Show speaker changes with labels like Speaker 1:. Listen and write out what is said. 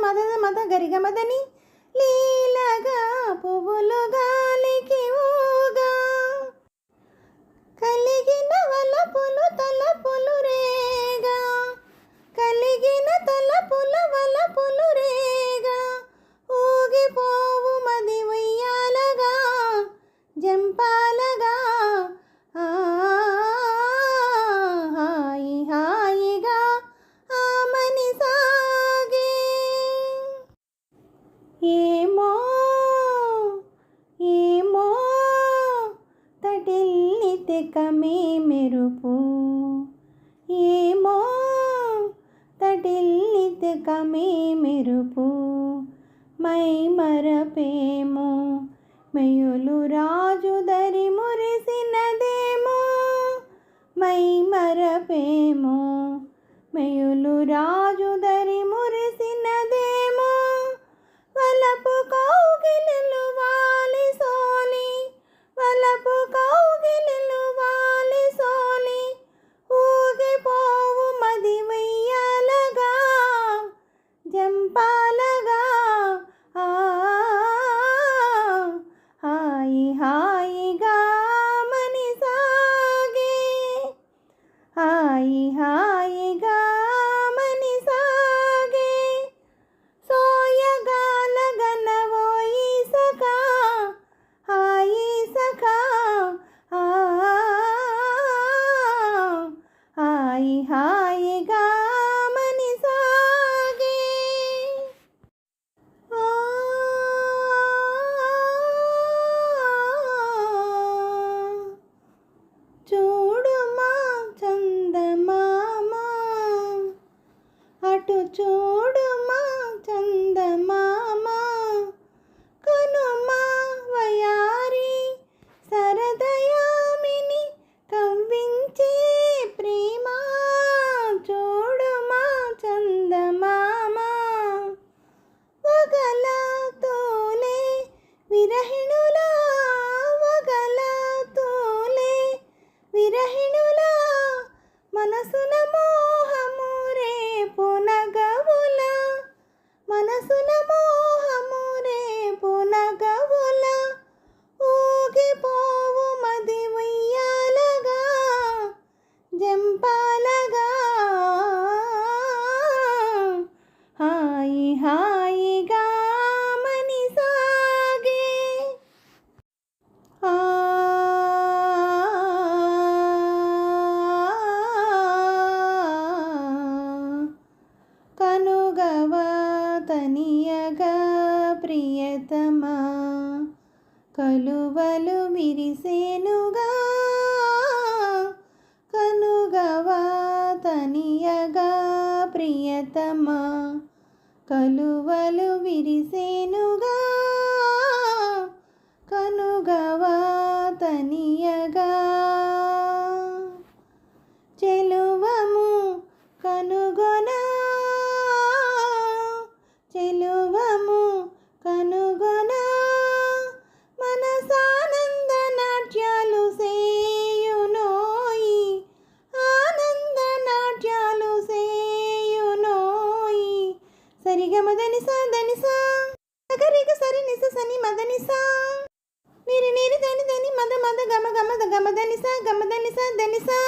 Speaker 1: మద మద గరిగమదని లీలగా పువ్వులు గాలికి ఊగా కలిగిన వలపులు తలపులు రేగా కలిగిన తలపుల వలపులు రేగా ఊగిపోవు మది ఉయ్యాలగా జంపాలగా హాయి హాయిగా ఆమని సాగే ఏమో ఏమో తటిల్ని తెకమే మెరుపు ఏమో తటిల్ని తెకమే మెరుపు మై మరపేమో మెయులు రాజు దరి మురిసినదేమో మై మరపేమో మెయులు రాజు దరి మురిసినదేమో వలపు కౌగిలిలు వాలి సోలి వలపు కౌగిలిలు వాలి సోలి ఊగిపోవు మది వెయ్యాలగా జంపాలగా హాయి హాయిగా మని సాగే హాయి హాయిగా మని సాగే సోయగాల గనవోయి సఖా హాయి సఖా హాయి హాయిగా మని సాగే చూడుమా చందమామ అటు చూడుమా చందమామ కనుమా వయారి సరదయామిని కవ్వించే ప్రేమ చూడుమా చందమామ వగల తోలే విరహిణులా వగల తోలే విరహిణులా మనసున మోహము రేపు నగవుల మనసున మోహము రేపు నగవుల ఊగిపోవు మది ఉయ్యాలగా జంపాలగా హాయి హాయిగా మని సాగే కనుగవ తనియగా ప్రియతమా కలువలు విరిసేనుగా కనుగవ తనియగా ప్రియతమా కలువలు విరిసేనుగా కనుగవ తనియగా చెలువము కనుగొనా చెలువము కనుగొనా మనసానంద నాట్యాలు సేయునోయి ఆనంద నాట్యాలు సేయునోయి సరిగమదనిసా దనిసా సగరిగ సరి నిస సని మదనిసా నిరి నిరి దని దని మద మద గమ గమ గమదనిసా గమదనిసా దనిసా